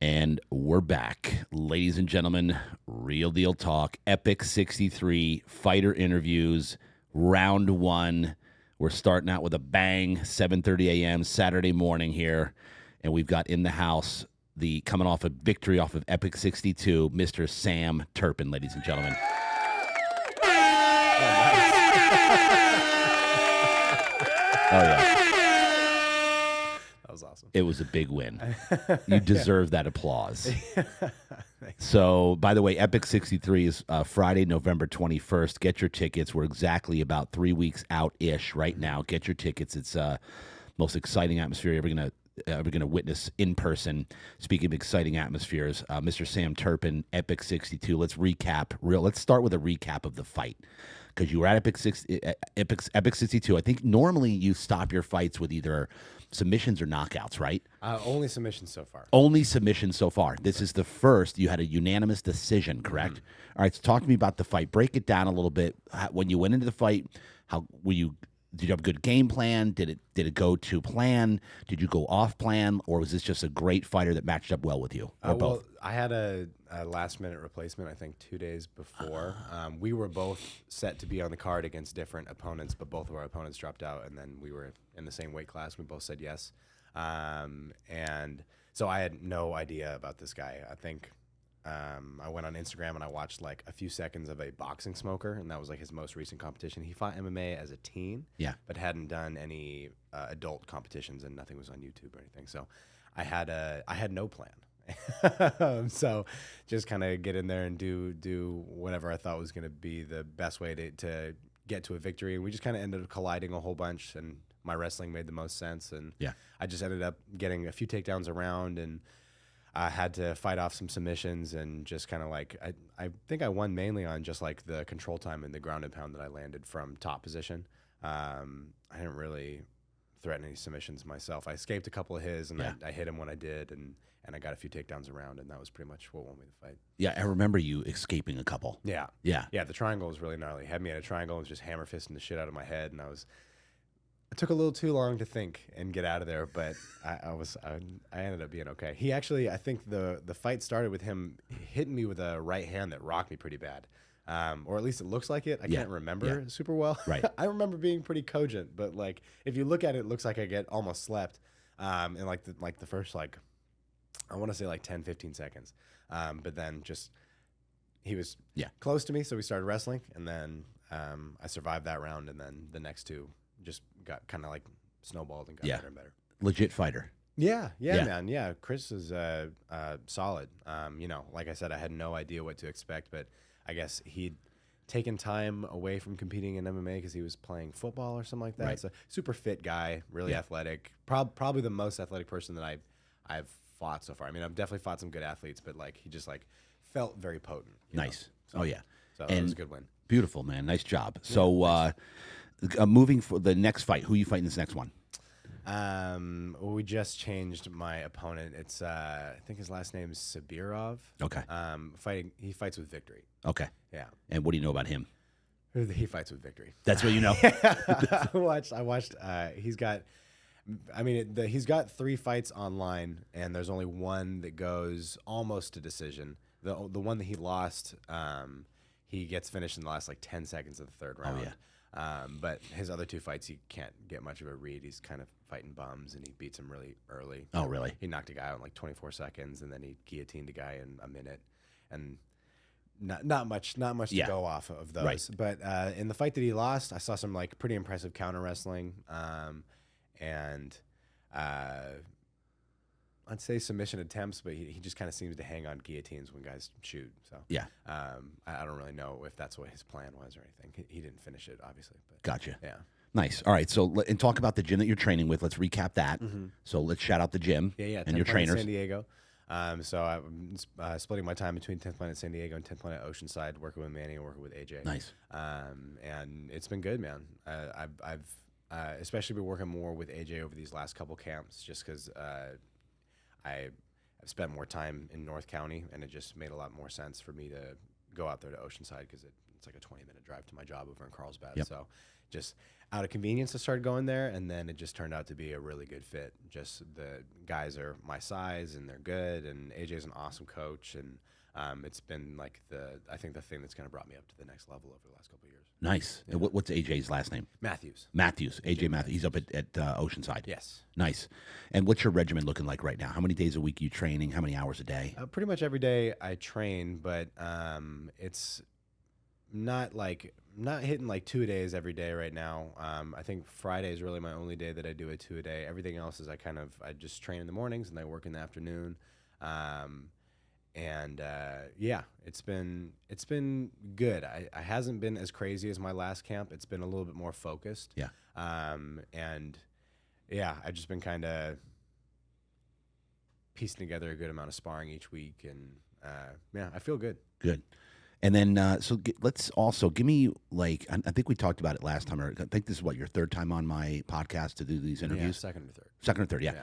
And we're back. Ladies and gentlemen, Real Deal Talk, Epic 63, fighter interviews, round one. We're starting out with a bang, 7:30 a.m. Saturday morning here. And we've got in the house the coming off a victory off of Epic 62, Mr. Sam Turpin, ladies and gentlemen. Oh, yeah. That was awesome. It was a big win. You deserve that applause. So, by the way, Epic 63 is Friday, November 21st. Get your tickets. We're exactly about 3 weeks out-ish right now. Get your tickets. It's most exciting atmosphere you're ever gonna witness in person. Speaking of exciting atmospheres, Mr. Sam Turpin, Epic 62. Let's recap. Let's start with a recap of the fight. Because you were at Epic 62. I think normally you stop your fights with either submissions or knockouts, right? Only submissions so far. Only submissions so far. This is the first. You had a unanimous decision, correct? All right, so talk to me about the fight. Break it down a little bit. When you went into the fight, how were you? Did you have a good game plan? Did it go to plan? Did you go off plan, or was this just a great fighter that matched up well with you, or both? Well, I had a last-minute replacement, I think 2 days before. We were both set to be on the card against different opponents, but both of our opponents dropped out, and then we were in the same weight class. We both said yes. And so I had no idea about this guy. I think I went on Instagram and I watched like a few seconds of a boxing smoker, and that was like his most recent competition. He fought MMA as a teen, but hadn't done any adult competitions, and nothing was on YouTube or anything. So I had no plan. So just kind of get in there and do whatever I thought was going to be the best way to get to a victory. And we just kind of ended up colliding a whole bunch, and my wrestling made the most sense. And I just ended up getting a few takedowns around, and I had to fight off some submissions, and just kind of like, I think I won mainly on just like the control time and the ground and pound that I landed from top position. I didn't really threaten any submissions myself. I escaped a couple of his, and I hit him when I did, and I got a few takedowns around, and that was pretty much what won me the fight. Yeah, I remember you escaping a couple. Yeah. Yeah. The triangle was really gnarly. Had me at a triangle and was just hammer fisting the shit out of my head, and it took a little too long to think and get out of there, but I ended up being okay. He actually, I think the fight started with him hitting me with a right hand that rocked me pretty bad. Or at least it looks like it. I can't remember super well. Right. I remember being pretty cogent, but like if you look at it, it looks like I get almost slept. In like the first like, I want to say like 10, 15 seconds. But then just he was close to me, so we started wrestling, and then I survived that round, and then the next two just got kind of like snowballed and got better and better. Legit fighter. Yeah, man. Yeah, Chris is solid. Like I said, I had no idea what to expect, but I guess he'd taken time away from competing in MMA because he was playing football or something like that. Right. So super fit guy, really athletic. Probably the most athletic person that I've fought so far. I mean, I've definitely fought some good athletes, but like he just like felt very potent. Nice. So, oh yeah. So it was a good win. Beautiful, man. Nice job. So moving for the next fight, who are you fighting this next one? We just changed my opponent. It's I think his last name is Sabirov. Okay. He fights with victory. Okay. Yeah. And what do you know about him? He fights with victory. That's what you know. I watched. He's got 3 fights online, and there's only one that goes almost to decision. The one that he lost, he gets finished in the last like 10 seconds of the third round. Oh yeah. But his other 2 fights, he can't get much of a read. He's kind of fighting bums, and he beats him really early. Oh, really? He knocked a guy out in like 24 seconds, and then he guillotined a guy in a minute, and not much to go off of those. Right. But in the fight that he lost, I saw some like pretty impressive counter wrestling, and I'd say submission attempts, but he just kind of seems to hang on guillotines when guys shoot. So I don't really know if that's what his plan was or anything. He didn't finish it, obviously. But Gotcha. Yeah. Nice. All right. So and talk about the gym that you're training with. Let's recap that. So let's shout out the gym. And your trainers. San Diego. So I'm splitting my time between 10th Planet San Diego and 10th Planet Oceanside, working with Manny and working with AJ. Nice. And it's been good, man. I've especially been working more with AJ over these last couple camps, just because I've spent more time in North County, and it just made a lot more sense for me to go out there to Oceanside because it's like a 20-minute drive to my job over in Carlsbad. Yep. So just out of convenience, I started going there, and then it just turned out to be a really good fit. Just the guys are my size, and they're good, and AJ's an awesome coach, and it's been like I think the thing that's kind of brought me up to the next level over the last couple of years. Nice. Yeah. And what's AJ's last name? Matthews. AJ Matthews. He's up at Oceanside. Yes. Nice. And what's your regimen looking like right now? How many days a week are you training? How many hours a day? Pretty much every day I train, but it's not hitting like 2 days every day right now. I think Friday is really my only day that I do a 2 a day. Everything else is I just train in the mornings and I work in the afternoon. Yeah, it's been good. I hasn't been as crazy as my last camp. It's been a little bit more focused. Yeah. And yeah, I've just been kind of piecing together a good amount of sparring each week, and yeah, I feel good. Good. And then, let's also give me I think we talked about it last time. Or I think this is your third time on my podcast to do these interviews. Yeah, second or third. Second or third, yeah.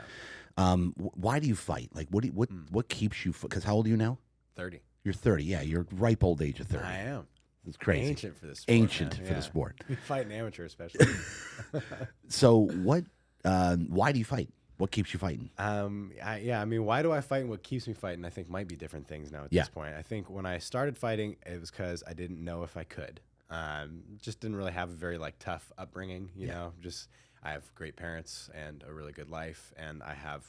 Why do you fight? Like, what keeps you? Because how old are you now? 30. You're 30. Yeah, you're ripe old age of 30. I am. It's crazy. Ancient for the sport. Ancient man. for the sport. We fight an amateur, especially. So what? Why do you fight? What keeps you fighting? I mean, why do I fight, and what keeps me fighting, I think might be different things now at this point. I think when I started fighting, it was because I didn't know if I could. Just didn't really have a very tough upbringing, you know. Just I have great parents and a really good life, and I have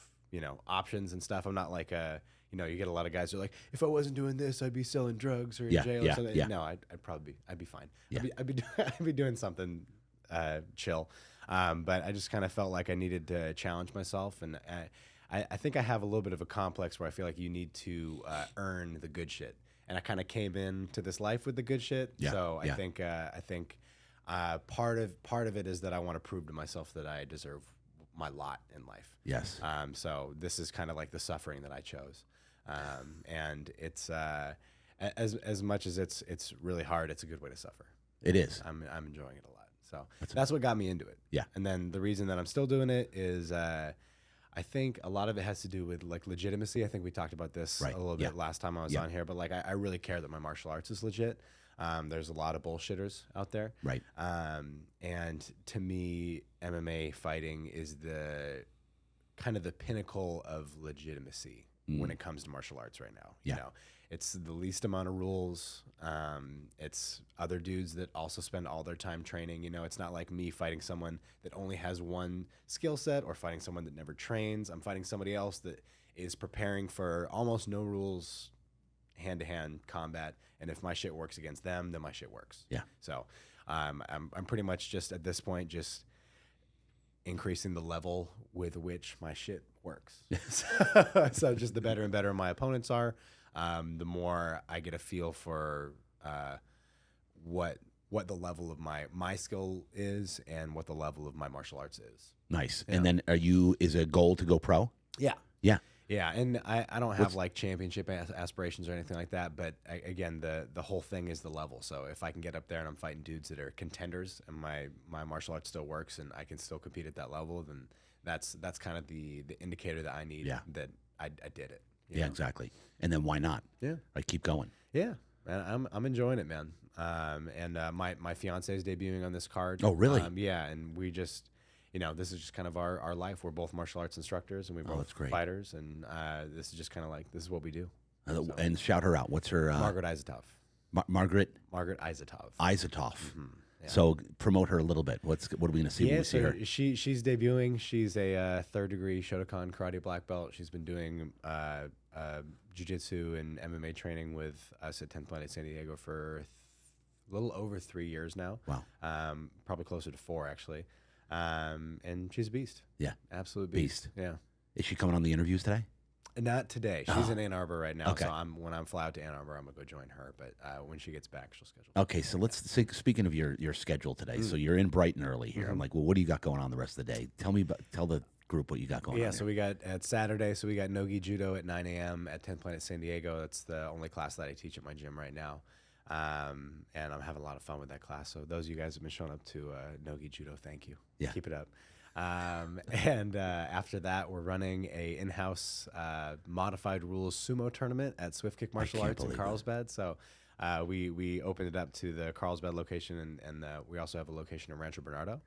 options and stuff. I'm not like you get a lot of guys who are like, if I wasn't doing this, I'd be selling drugs or in jail or something. Yeah. No, I'd be fine. Yeah. I'd be doing something chill. But I just kind of felt like I needed to challenge myself, and I think I have a little bit of a complex where I feel like you need to earn the good shit, and I kind of came into this life with the good shit. Yeah. So Yeah. I think part of it is that I want to prove to myself that I deserve my lot in life. Yes. So this is kind of like the suffering that I chose, and it's as much as it's really hard, it's a good way to suffer. It is. I'm enjoying it a lot. So that's what got me into it. Yeah. And then the reason that I'm still doing it is I think a lot of it has to do with legitimacy. I think we talked about this a little bit last time I was on here, but I really care that my martial arts is legit. There's a lot of bullshitters out there. Right. And to me, MMA fighting is the kind of the pinnacle of legitimacy when it comes to martial arts right now. Yeah. You know, it's the least amount of rules. It's other dudes that also spend all their time training. You know, it's not like me fighting someone that only has one skill set or fighting someone that never trains. I'm fighting somebody else that is preparing for almost no rules, hand-to-hand combat. And if my shit works against them, then my shit works. Yeah. So I'm pretty much just at this point just increasing the level with which my shit works. So just the better and better my opponents are, the more I get a feel for what the level of my skill is and what the level of my martial arts is. Nice. Yeah. And then is a goal to go pro? Yeah. Yeah. Yeah, and I don't have championship aspirations or anything like that, but again, the whole thing is the level. So if I can get up there and I'm fighting dudes that are contenders and my martial arts still works and I can still compete at that level, then that's kind of the indicator that I need that I did it. You know? Exactly. And then why not? Yeah. Right, keep going. Yeah, man, I'm enjoying it, man. And my fiance is debuting on this card. Oh, really? Yeah, and we just, this is just kind of our life. We're both martial arts instructors, and we're both that's great. fighters, and this is just kind of like, this is what we do. And shout her out. What's her? Margaret Izatov. Margaret Izatov. Izatov. Yeah. So promote her a little bit. What are we going to see when we see her? She's debuting. She's a third degree Shotokan karate black belt. She's been doing jiu-jitsu and MMA training with us at 10th Planet San Diego for a little over 3 years now. Wow. Probably closer to 4, actually. And she's a beast. Yeah. Absolute beast. Yeah. Is she coming on the interviews today? Not today. She's in Ann Arbor right now. Okay. So when I'm fly out to Ann Arbor, I'm going to go join her. But when she gets back, she'll schedule. Okay. So speaking of your schedule today, so you're in Brighton early here. I'm like, well, what do you got going on the rest of the day? Tell the group what you got going on. Yeah, so we got at Saturday, so we got Nogi Judo at 9 a.m. at 10th Planet San Diego. That's the only class that I teach at my gym right now. And I'm having a lot of fun with that class. So those of you guys have been showing up to Nogi Judo, thank you. Yeah. Keep it up. And after that, we're running a in-house modified rules sumo tournament at Swift Kick Martial Arts in Carlsbad. So We opened it up to the Carlsbad location, and we also have a location in Rancho Bernardo.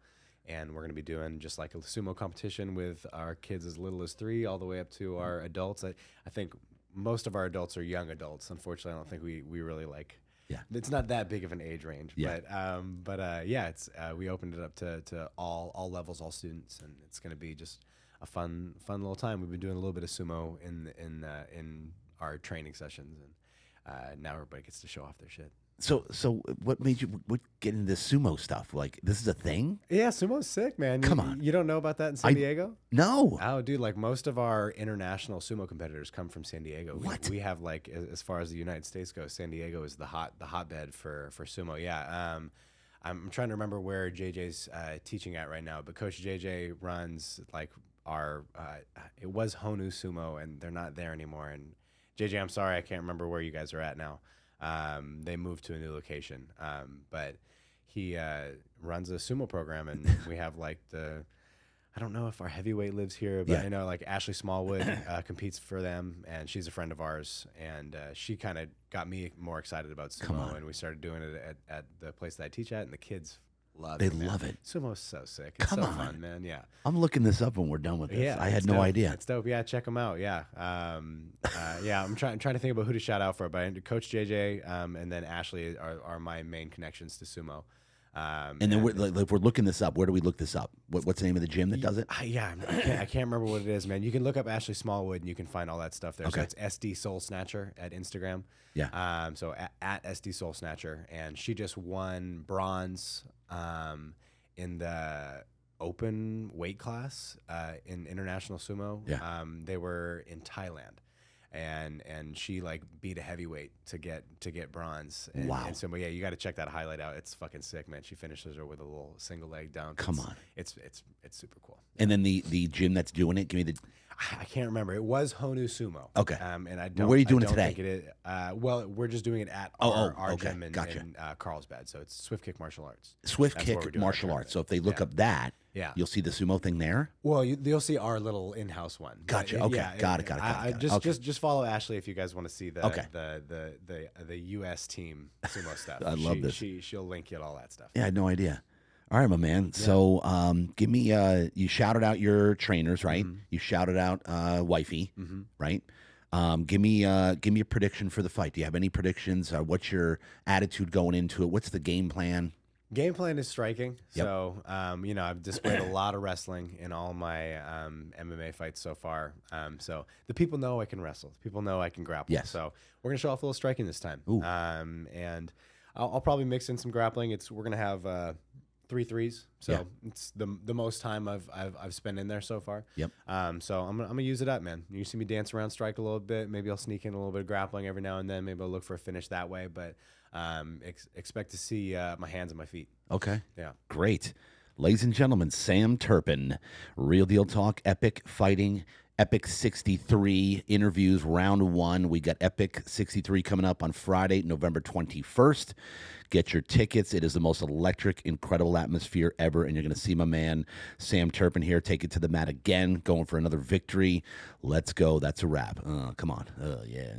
And we're going to be doing just like a sumo competition with our kids as little as 3 all the way up to our adults. I think most of our adults are young adults. Unfortunately, I don't think we really like. Yeah. It's not that big of an age range. Yeah. But yeah, it's we opened it up to all levels, all students, and it's going to be just a fun little time. We've been doing a little bit of sumo in our training sessions, and now everybody gets to show off their shit. So what made you get into this sumo stuff? Like, this is a thing? Yeah, sumo's sick, man. Come on. You don't know about that in San Diego? No. Oh, dude, like most of our international sumo competitors come from San Diego. What? We have like, as far as the United States goes, San Diego is the hotbed for sumo. Yeah. I'm trying to remember where JJ's teaching at right now, but Coach JJ runs like it was Honu Sumo, and they're not there anymore. And JJ, I'm sorry, I can't remember where you guys are at now. They moved to a new location, but he runs a sumo program, and we have like I don't know if our heavyweight lives here, but I know like Ashley Smallwood competes for them, and she's a friend of ours, and she kind of got me more excited about sumo, and we started doing it at the place that I teach at, and the kids love it. They love it. Sumo's so sick. It's so fun, man. Yeah. I'm looking this up when we're done with this. Yeah, I had no idea. It's dope. Yeah, check them out. Yeah. Yeah, I'm trying to think about who to shout out for, but Coach JJ and then Ashley are my main connections to sumo. And then if we're looking this up, where do we look this up? What's the name of the gym that does it? I can't remember what it is, man. You can look up Ashley Smallwood, and you can find all that stuff there. Okay. So it's SD Soul Snatcher at Instagram. Yeah. So at SD Soul Snatcher, and she just won bronze in the open weight class in international sumo. Yeah. They were in Thailand. And she like beat a heavyweight to get bronze. And, wow. And so, but yeah, you got to check that highlight out. It's fucking sick, man. She finishes her with a little single leg down. Come on. It's super cool. And then the gym that's doing it, give me the. I can't remember. It was Honu Sumo. Okay. And I don't. Where are you doing it I don't today? think it is. Well, we're just doing it at our okay. gym in Carlsbad. So it's Swift Kick Martial Arts. Swift That's where we're Kick doing our Martial Arts. tournament. So if they look up that, you'll see the sumo thing there. Well, you'll see our little in-house one. Gotcha. Okay. Got it. Just follow Ashley if you guys want to see the U.S. team sumo stuff. I love this. She'll link you all that stuff. Yeah, I had no idea. All right, my man. Yeah. So give me you shouted out your trainers, right? Mm-hmm. You shouted out wifey, right? Give me a prediction for the fight. Do you have any predictions? What's your attitude going into it? What's the game plan? Game plan is striking. Yep. So, I've displayed a lot of wrestling in all my MMA fights so far. So the people know I can wrestle. The people know I can grapple. Yes. So we're going to show off a little striking this time. Ooh. And I'll probably mix in some grappling. We're going to have 3 threes. So it's the most time I've spent in there so far. Yep. So I'm gonna use it up, man. You see me dance around, strike a little bit. Maybe I'll sneak in a little bit of grappling every now and then. Maybe I'll look for a finish that way. But expect to see my hands and my feet. Okay. Yeah. Great. Ladies and gentlemen, Sam Turpin, Real Deal Talk, Epic Fighting, Epic 63 interviews, round 1. We got Epic 63 coming up on Friday, November 21st. Get your tickets. It is the most electric, incredible atmosphere ever, and you're going to see my man Sam Turpin here take it to the mat again, going for another victory. Let's go. That's a wrap. Come on. Yeah.